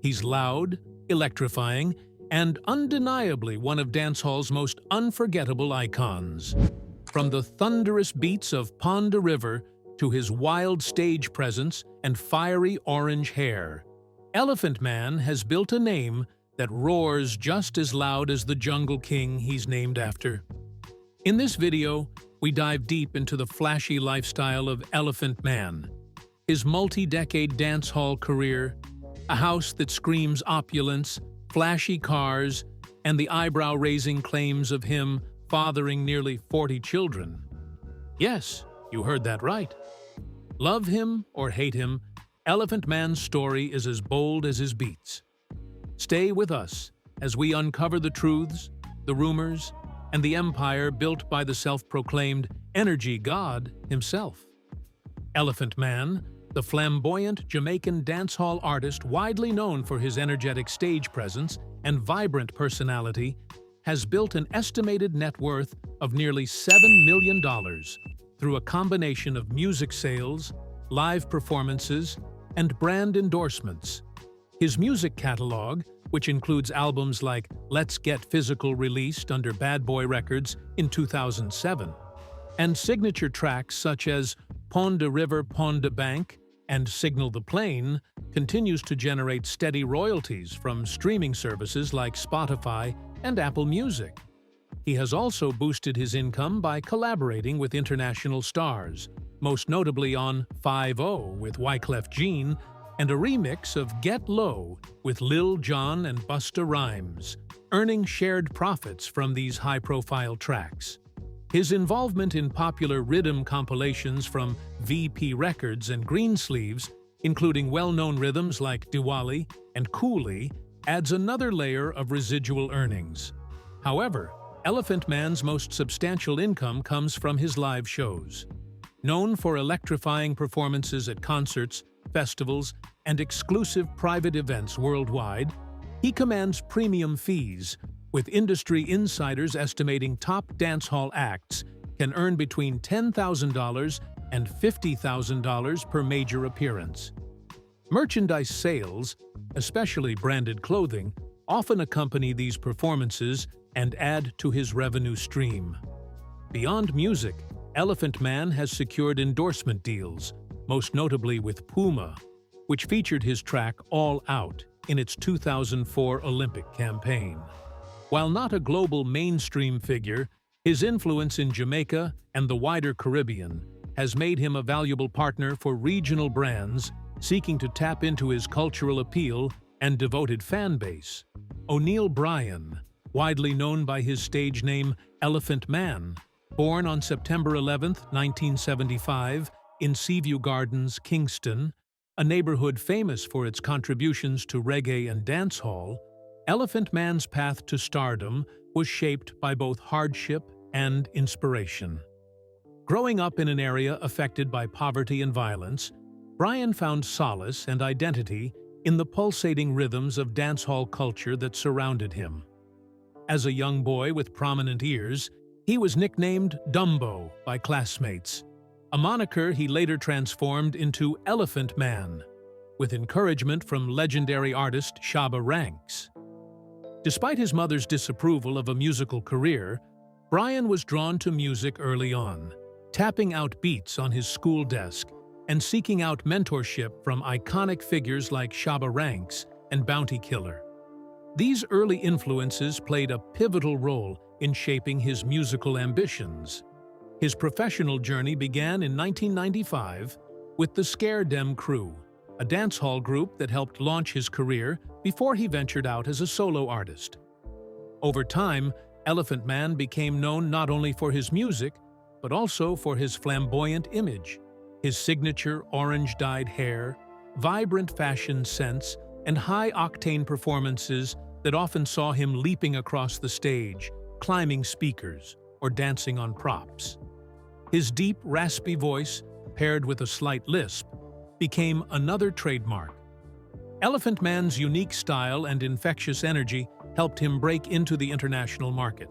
He's loud, electrifying, and undeniably one of dancehall's most unforgettable icons. From the thunderous beats of Pond de River to his wild stage presence and fiery orange hair, Elephant Man has built a name that roars just as loud as the jungle king he's named after. In this video, we dive deep into the flashy lifestyle of Elephant Man, his multi-decade dancehall career, a house that screams opulence, flashy cars, and the eyebrow-raising claims of him fathering nearly 40 children. Yes, you heard that right. Love him or hate him, Elephant Man's story is as bold as his beats. Stay with us as we uncover the truths, the rumors, and the empire built by the self-proclaimed energy god himself. Elephant Man, the flamboyant Jamaican dancehall artist widely known for his energetic stage presence and vibrant personality, has built an estimated net worth of nearly $7 million through a combination of music sales, live performances, and brand endorsements. His music catalog, which includes albums like Let's Get Physical, released under Bad Boy Records in 2007, and signature tracks such as Pond de River, Pond de Bank, and Signal the Plane, continues to generate steady royalties from streaming services like Spotify and Apple Music. He has also boosted his income by collaborating with international stars, most notably on 5-0 with Wyclef Jean and a remix of Get Low with Lil Jon and Busta Rhymes, earning shared profits from these high-profile tracks. His involvement in popular rhythm compilations from VP Records and Greensleeves, including well-known rhythms like Diwali and Coolie, adds another layer of residual earnings. However, Elephant Man's most substantial income comes from his live shows. Known for electrifying performances at concerts, festivals, and exclusive private events worldwide, he commands premium fees, with industry insiders estimating top dancehall acts can earn between $10,000 and $50,000 per major appearance. Merchandise sales, especially branded clothing, often accompany these performances and add to his revenue stream. Beyond music, Elephant Man has secured endorsement deals, most notably with Puma, which featured his track All Out in its 2004 Olympic campaign. While not a global mainstream figure, his influence in Jamaica and the wider Caribbean has made him a valuable partner for regional brands seeking to tap into his cultural appeal and devoted fan base. O'Neal Bryan, widely known by his stage name Elephant Man, born on September 11, 1975, in Seaview Gardens, Kingston, a neighborhood famous for its contributions to reggae and dancehall, Elephant Man's path to stardom was shaped by both hardship and inspiration. Growing up in an area affected by poverty and violence, Bryan found solace and identity in the pulsating rhythms of dancehall culture that surrounded him. As a young boy with prominent ears, he was nicknamed Dumbo by classmates, a moniker he later transformed into Elephant Man, with encouragement from legendary artist Shabba Ranks. Despite his mother's disapproval of a musical career, Bryan was drawn to music early on, tapping out beats on his school desk and seeking out mentorship from iconic figures like Shabba Ranks and Bounty Killer. These early influences played a pivotal role in shaping his musical ambitions. His professional journey began in 1995 with the Scare Dem Crew, a dancehall group that helped launch his career before he ventured out as a solo artist. Over time, Elephant Man became known not only for his music, but also for his flamboyant image, his signature orange-dyed hair, vibrant fashion sense, and high-octane performances that often saw him leaping across the stage, climbing speakers, or dancing on props. His deep, raspy voice, paired with a slight lisp, became another trademark. Elephant Man's unique style and infectious energy helped him break into the international market.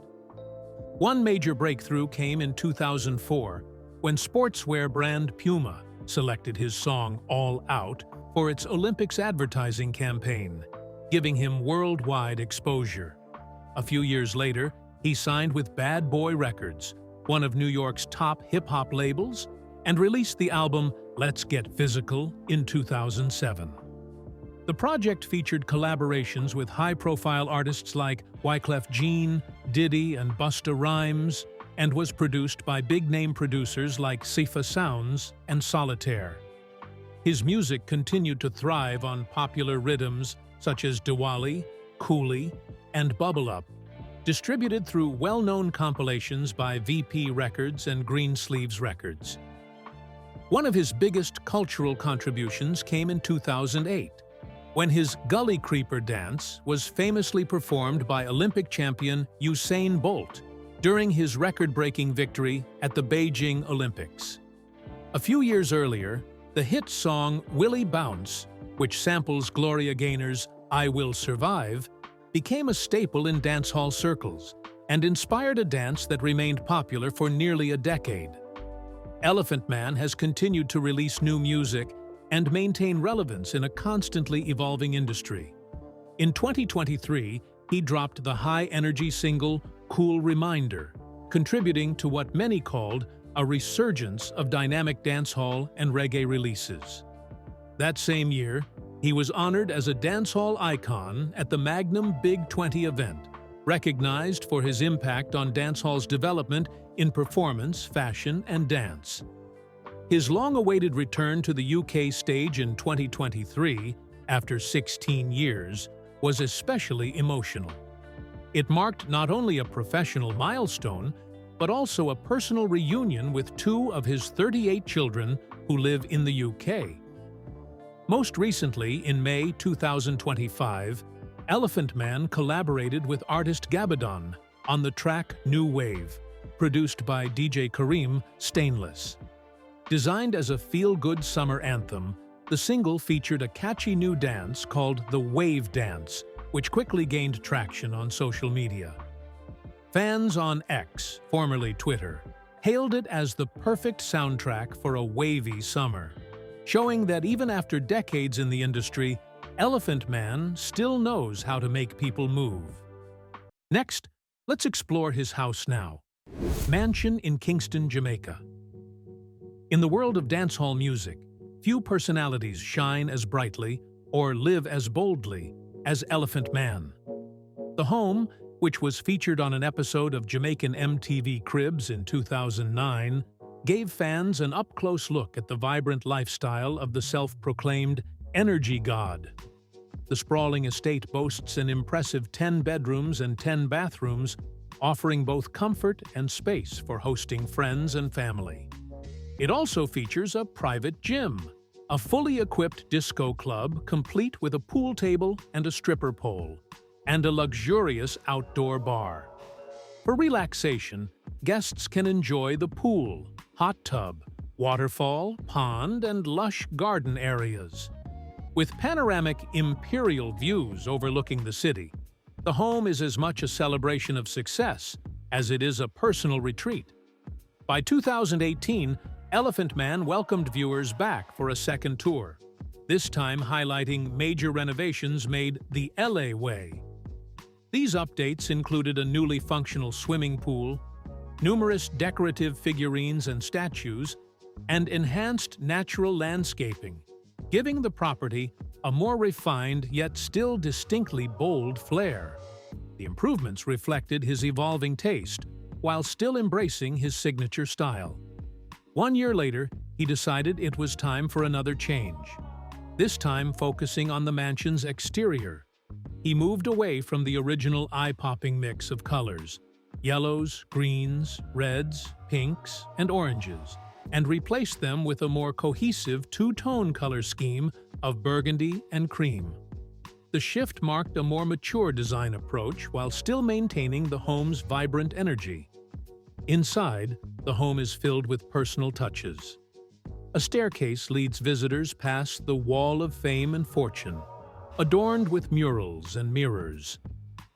One major breakthrough came in 2004 when sportswear brand Puma selected his song All Out for its Olympics advertising campaign, giving him worldwide exposure. A few years later, he signed with Bad Boy Records, one of New York's top hip-hop labels, and released the album Let's Get Physical in 2007. The project featured collaborations with high-profile artists like Wyclef Jean, Diddy, and Busta Rhymes, and was produced by big-name producers like Sifa Sounds and Solitaire. His music continued to thrive on popular rhythms such as Diwali, Coolie, and Bubble Up, distributed through well-known compilations by VP Records and Greensleeves Records. One of his biggest cultural contributions came in 2008, when his Gully Creeper dance was famously performed by Olympic champion Usain Bolt during his record-breaking victory at the Beijing Olympics. A few years earlier, the hit song Willie Bounce, which samples Gloria Gaynor's I Will Survive, became a staple in dancehall circles and inspired a dance that remained popular for nearly a decade. Elephant Man has continued to release new music and maintain relevance in a constantly evolving industry. In 2023, he dropped the high-energy single Cool Reminder, contributing to what many called a resurgence of dynamic dancehall and reggae releases. That same year, he was honored as a dancehall icon at the Magnum Big 20 event, recognized for his impact on dancehall's development in performance, fashion, and dance. His long-awaited return to the UK stage in 2023, after 16 years, was especially emotional. It marked not only a professional milestone, but also a personal reunion with two of his 38 children who live in the UK. Most recently, in May 2025, Elephant Man collaborated with artist Gabadon on the track New Wave, produced by DJ Kareem Stainless. Designed as a feel-good summer anthem, the single featured a catchy new dance called the Wave Dance, which quickly gained traction on social media. Fans on X, formerly Twitter, hailed it as the perfect soundtrack for a wavy summer, showing that even after decades in the industry, Elephant Man still knows how to make people move. Next, let's explore his house now. Mansion in Kingston, Jamaica. In the world of dancehall music, few personalities shine as brightly or live as boldly as Elephant Man. The home, which was featured on an episode of Jamaican MTV Cribs in 2009, gave fans an up-close look at the vibrant lifestyle of the self-proclaimed energy god. The sprawling estate boasts an impressive 10 bedrooms and 10 bathrooms, offering both comfort and space for hosting friends and family. It also features a private gym, a fully equipped disco club complete with a pool table and a stripper pole, and a luxurious outdoor bar. For relaxation, guests can enjoy the pool, hot tub, waterfall, pond, and lush garden areas. With panoramic imperial views overlooking the city, the home is as much a celebration of success as it is a personal retreat. By 2018, Elephant Man welcomed viewers back for a second tour, this time highlighting major renovations made the LA way. These updates included a newly functional swimming pool, numerous decorative figurines and statues, and enhanced natural landscaping, giving the property a more refined yet still distinctly bold flair. The improvements reflected his evolving taste, while still embracing his signature style. 1 year later, he decided it was time for another change, this time focusing on the mansion's exterior. He moved away from the original eye-popping mix of colors, yellows, greens, reds, pinks, and oranges, and replaced them with a more cohesive two-tone color scheme of burgundy and cream. The shift marked a more mature design approach while still maintaining the home's vibrant energy. Inside, the home is filled with personal touches. A staircase leads visitors past the Wall of Fame and Fortune, adorned with murals and mirrors,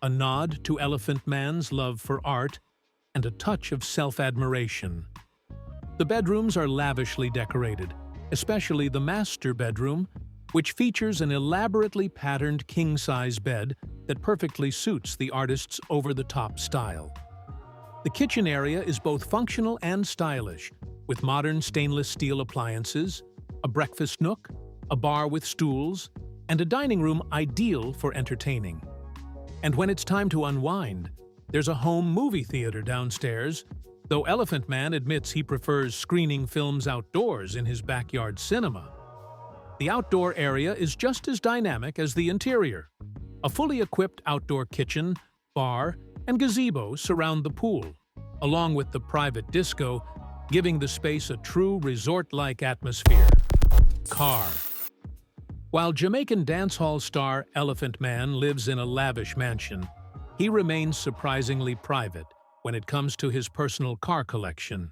a nod to Elephant Man's love for art and a touch of self-admiration. The bedrooms are lavishly decorated, especially the master bedroom, which features an elaborately patterned king-size bed that perfectly suits the artist's over-the-top style. The kitchen area is both functional and stylish, with modern stainless steel appliances, a breakfast nook, a bar with stools, and a dining room ideal for entertaining. And when it's time to unwind, there's a home movie theater downstairs, though Elephant Man admits he prefers screening films outdoors in his backyard cinema. The outdoor area is just as dynamic as the interior. A fully equipped outdoor kitchen, bar, and gazebo surround the pool, along with the private disco, giving the space a true resort-like atmosphere. Car. While Jamaican dancehall star Elephant Man lives in a lavish mansion, he remains surprisingly private when it comes to his personal car collection.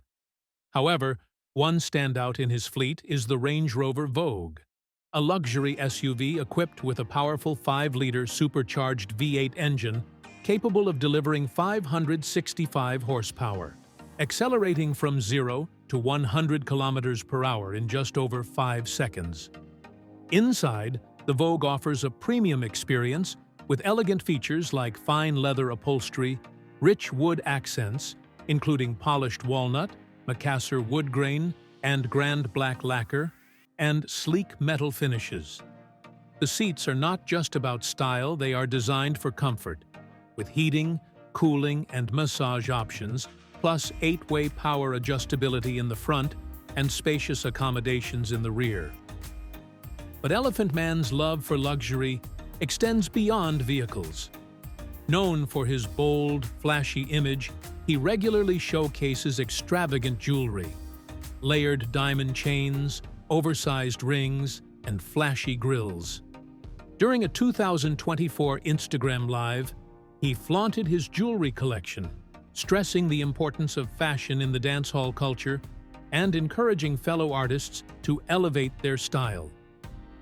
However, one standout in his fleet is the Range Rover Vogue, a luxury SUV equipped with a powerful 5-liter supercharged V8 engine capable of delivering 565 horsepower, accelerating from 0 to 100 kilometers per hour in just over 5 seconds. Inside, the Vogue offers a premium experience with elegant features like fine leather upholstery, rich wood accents, including polished walnut, Macassar wood grain, and grand black lacquer, and sleek metal finishes. The seats are not just about style, they are designed for comfort, with heating, cooling, and massage options, plus 8-way power adjustability in the front and spacious accommodations in the rear. But Elephant Man's love for luxury extends beyond vehicles. Known for his bold, flashy image, he regularly showcases extravagant jewelry, layered diamond chains, oversized rings, and flashy grills. During a 2024 Instagram Live, he flaunted his jewelry collection, stressing the importance of fashion in the dancehall culture and encouraging fellow artists to elevate their style.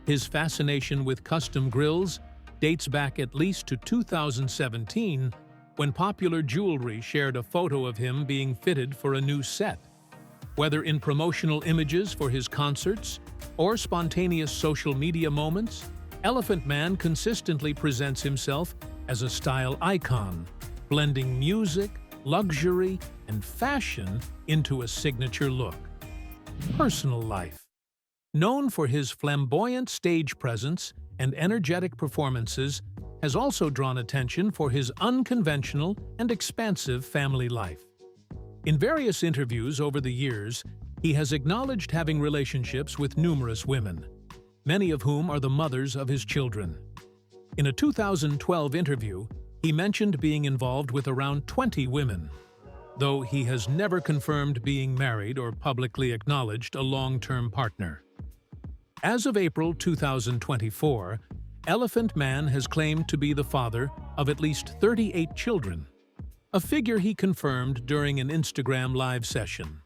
His fascination with custom grills dates back at least to 2017, when Popular Jewelry shared a photo of him being fitted for a new set. Whether in promotional images for his concerts or spontaneous social media moments, Elephant Man consistently presents himself as a style icon, blending music, luxury, and fashion into a signature look. Personal life. Known for his flamboyant stage presence and energetic performances, has also drawn attention for his unconventional and expansive family life. In various interviews over the years, he has acknowledged having relationships with numerous women, many of whom are the mothers of his children. In a 2012 interview, he mentioned being involved with around 20 women, though he has never confirmed being married or publicly acknowledged a long-term partner. As of April 2024, Elephant Man has claimed to be the father of at least 38 children, a figure he confirmed during an Instagram Live session.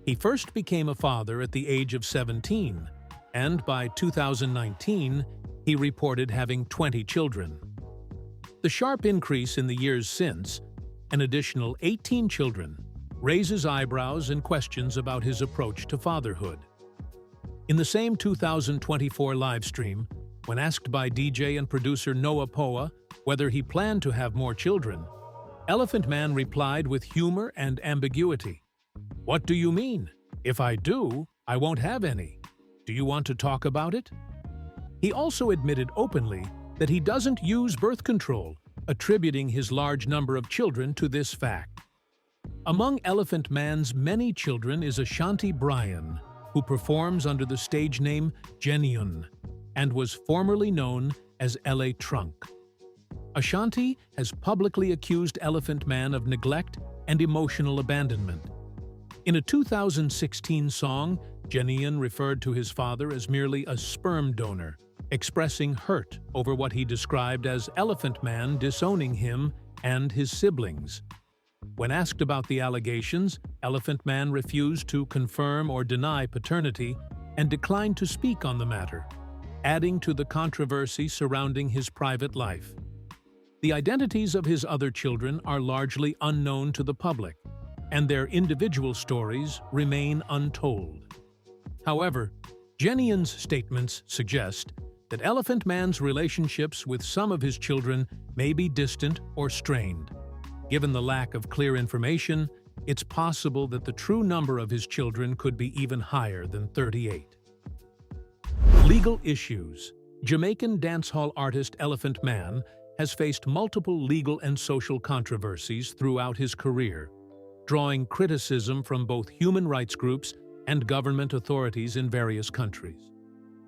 He first became a father at the age of 17, and by 2019, he reported having 20 children. The sharp increase in the years since, an additional 18 children, raises eyebrows and questions about his approach to fatherhood. In the same 2024 livestream, when asked by DJ and producer Noah Poa whether he planned to have more children, Elephant Man replied with humor and ambiguity. "What do you mean? If I do, I won't have any. Do you want to talk about it?" He also admitted openly that he doesn't use birth control, attributing his large number of children to this fact. Among Elephant Man's many children is Ashanti Brian, who performs under the stage name Genuine and was formerly known as L.A. Trunk. Ashanti has publicly accused Elephant Man of neglect and emotional abandonment. In a 2016 song, Genuine referred to his father as merely a sperm donor, expressing hurt over what he described as Elephant Man disowning him and his siblings. When asked about the allegations, Elephant Man refused to confirm or deny paternity and declined to speak on the matter, adding to the controversy surrounding his private life. The identities of his other children are largely unknown to the public, and their individual stories remain untold. However, Jenian's statements suggest that Elephant Man's relationships with some of his children may be distant or strained. Given the lack of clear information, it's possible that the true number of his children could be even higher than 38. Legal issues. Jamaican dancehall artist Elephant Man has faced multiple legal and social controversies throughout his career, drawing criticism from both human rights groups and government authorities in various countries.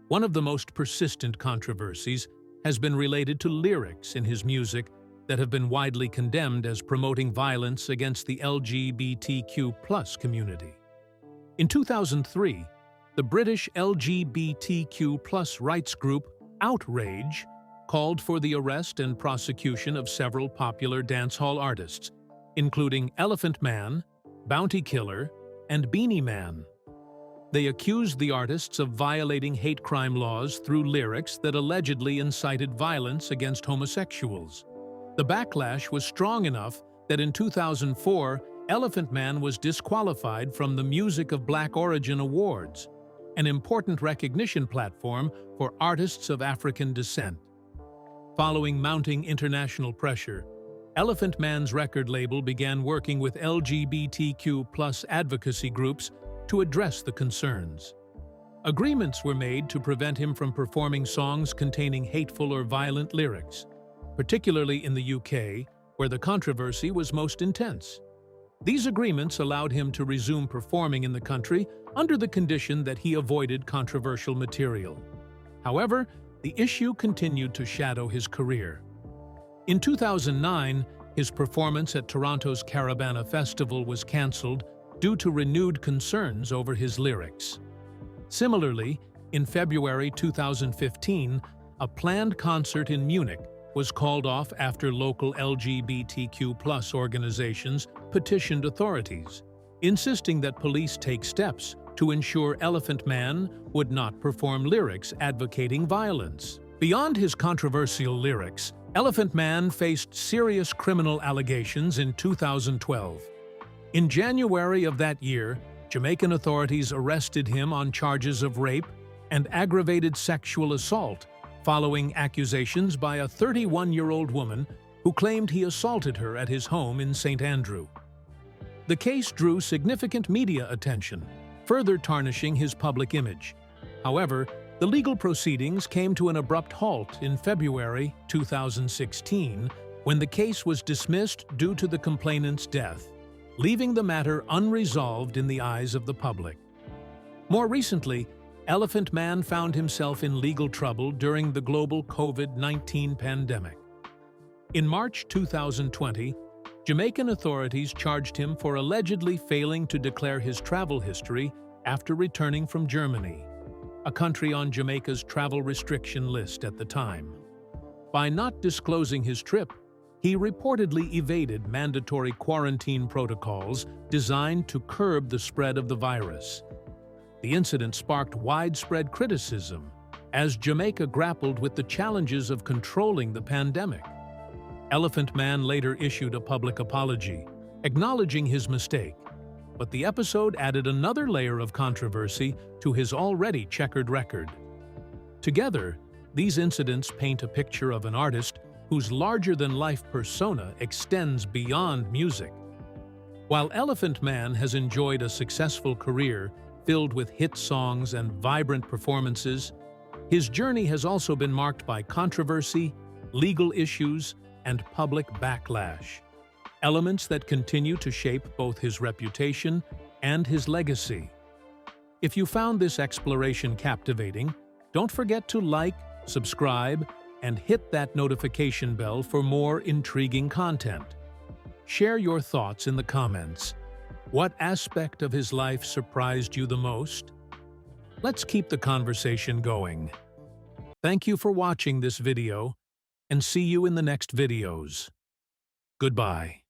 One of the most persistent controversies has been related to lyrics in his music that have been widely condemned as promoting violence against the LGBTQ+ community. In 2003, the British LGBTQ+ rights group Outrage called for the arrest and prosecution of several popular dancehall artists, including Elephant Man, Bounty Killer, and Beanie Man. They accused the artists of violating hate crime laws through lyrics that allegedly incited violence against homosexuals. The backlash was strong enough that in 2004, Elephant Man was disqualified from the Music of Black Origin Awards, an important recognition platform for artists of African descent. Following mounting international pressure, Elephant Man's record label began working with LGBTQ+ advocacy groups to address the concerns. Agreements were made to prevent him from performing songs containing hateful or violent lyrics, particularly in the UK, where the controversy was most intense. These agreements allowed him to resume performing in the country under the condition that he avoided controversial material. However, the issue continued to shadow his career. In 2009, his performance at Toronto's Carabana Festival was cancelled due to renewed concerns over his lyrics. Similarly, in February 2015, a planned concert in Munich was called off after local LGBTQ+ organizations petitioned authorities, insisting that police take steps to ensure Elephant Man would not perform lyrics advocating violence. Beyond his controversial lyrics, Elephant Man faced serious criminal allegations in 2012. In January of that year, Jamaican authorities arrested him on charges of rape and aggravated sexual assault following accusations by a 31-year-old woman who claimed he assaulted her at his home in St. Andrew. The case drew significant media attention, further tarnishing his public image. However, the legal proceedings came to an abrupt halt in February 2016 when the case was dismissed due to the complainant's death, leaving the matter unresolved in the eyes of the public. More recently, Elephant Man found himself in legal trouble during the global COVID-19 pandemic. In March 2020, Jamaican authorities charged him for allegedly failing to declare his travel history after returning from Germany, a country on Jamaica's travel restriction list at the time. By not disclosing his trip, he reportedly evaded mandatory quarantine protocols designed to curb the spread of the virus. The incident sparked widespread criticism as Jamaica grappled with the challenges of controlling the pandemic. Elephant Man later issued a public apology, acknowledging his mistake, but the episode added another layer of controversy to his already checkered record. Together, these incidents paint a picture of an artist whose larger-than-life persona extends beyond music. While Elephant Man has enjoyed a successful career filled with hit songs and vibrant performances, his journey has also been marked by controversy, legal issues, and public backlash, elements that continue to shape both his reputation and his legacy. If you found this exploration captivating, don't forget to like, subscribe, and hit that notification bell for more intriguing content. Share your thoughts in the comments. What aspect of his life surprised you the most? Let's keep the conversation going. Thank you for watching this video, and see you in the next videos. Goodbye.